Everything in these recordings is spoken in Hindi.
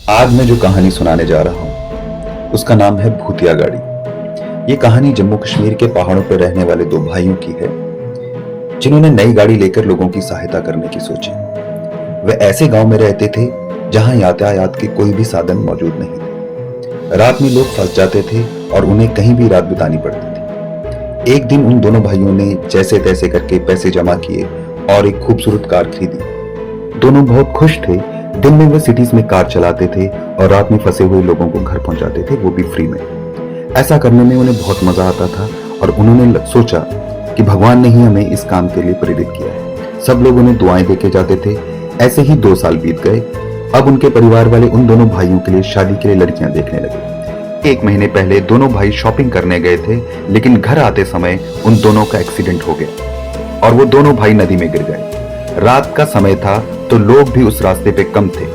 आज मैं जो कहानी सुनाने जा रहा हूँ उसका नाम है भूतिया गाड़ी। ये कहानी जम्मू कश्मीर के पहाड़ों पर रहने वाले दो भाइयों की है जिन्होंने नई गाड़ी लेकर लोगों की सहायता करने की सोची। वे ऐसे गांव में रहते थे जहां यातायात के कोई भी साधन मौजूद नहीं थे। रात में लोग फंस जाते थे और उन्हें कहीं भी रात बितानी पड़ती थी। एक दिन उन दोनों भाइयों ने जैसे तैसे करके पैसे जमा किए और एक खूबसूरत कार खरीदी। दोनों बहुत खुश थे। दिन में वे सिटीज में कार चलाते थे और रात में फंसे हुए लोगों को घर पहुंचाते थे, वो भी फ्री में। ऐसा करने में उन्हें बहुत मजा आता था और उन्होंने सोचा कि भगवान ने ही हमें इस काम के लिए प्रेरित किया है। सब लोग उन्हें दुआएं देके जाते थे। ऐसे ही 2 साल बीत गए। अब उनके परिवार वाले उन दोनों भाइयों के लिए शादी के लिए लड़कियां देखने लगे। 1 महीने पहले दोनों भाई शॉपिंग करने गए थे, लेकिन घर आते समय उन दोनों का एक्सीडेंट हो गया और वो दोनों भाई नदी में गिर गए। रात का समय था तो लोग भी उस रास्ते पे कम थे।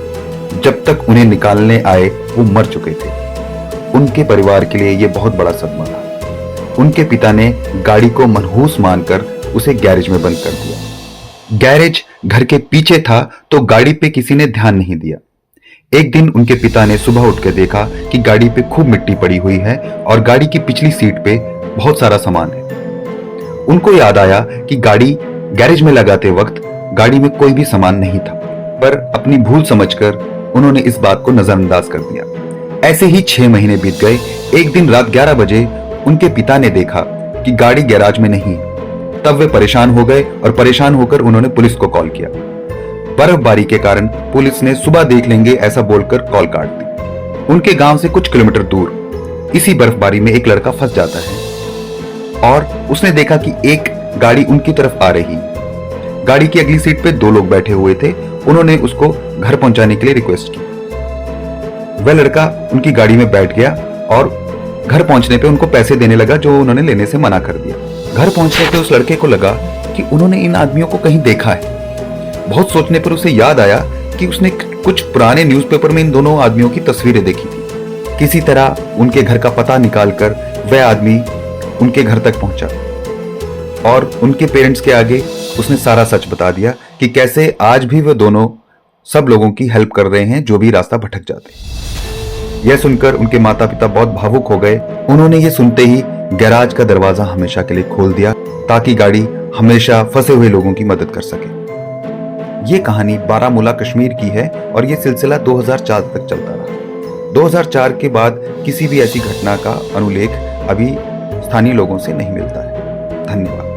जब तक उन्हें निकालने आए वो मर चुके थे। उनके परिवार के लिए यह बहुत बड़ा सदमा था। उनके पिता ने गाड़ी को मनहूस मानकर उसे गैरेज में बंद कर दिया। गैरेज घर के पीछे था तो गाड़ी पे किसी ने ध्यान नहीं दिया। एक दिन उनके पिता ने सुबह उठ कर देखा कि गाड़ी पे खूब मिट्टी पड़ी हुई है और गाड़ी की पिछली सीट पे बहुत सारा सामान है। उनको याद आया कि गाड़ी गैरेज में लगाते वक्त गाड़ी में कोई भी सामान नहीं था, पर अपनी भूल समझकर उन्होंने इस बात को नजरअंदाज कर दिया। ऐसे ही 6 महीने बीत गए। एक दिन रात 11 बजे उनके पिता ने देखा कि गाड़ी गैराज में नहीं है। तब वे परेशान हो गए और परेशान होकर उन्होंने पुलिस को कॉल किया। बर्फबारी के कारण पुलिस ने सुबह देख लेंगे ऐसा बोलकर कॉल काट दी। उनके गांव से कुछ किलोमीटर दूर इसी बर्फबारी में एक लड़का फंस जाता है और उसने देखा कि एक गाड़ी उनकी तरफ आ रही। गाड़ी की अगली सीट पे 2 लोग बैठे हुए थे। उन्होंने उसको घर पहुंचाने के लिए रिक्वेस्ट की। वह लड़का उनकी गाड़ी में बैठ गया और घर पहुंचने पे उनको पैसे देने लगा जो उन्होंने लेने से मना कर दिया। घर पहुंचने पे उस लड़के को लगा कि उन्होंने इन आदमियों को कहीं देखा है। बहुत सोचने पर उसे याद आया कि उसने कुछ पुराने न्यूज़पेपर में इन दोनों आदमियों की तस्वीरें देखी थी। किसी तरह उनके घर का पता निकालकर वह आदमी उनके घर तक पहुंचा और उनके पेरेंट्स के आगे उसने सारा सच बता दिया कि कैसे आज भी वे दोनों सब लोगों की हेल्प कर रहे हैं जो भी रास्ता भटक जाते। यह सुनकर उनके माता पिता बहुत भावुक हो गए। उन्होंने ये सुनते ही गैराज का दरवाजा हमेशा के लिए खोल दिया ताकि गाड़ी हमेशा फंसे हुए लोगों की मदद कर सके। ये कहानी बारामूला कश्मीर की है और यह सिलसिला 2004 तक चलता रहा। 2004 के बाद किसी भी ऐसी घटना का अनुलेख अभी स्थानीय लोगों से नहीं मिलता है। धन्यवाद।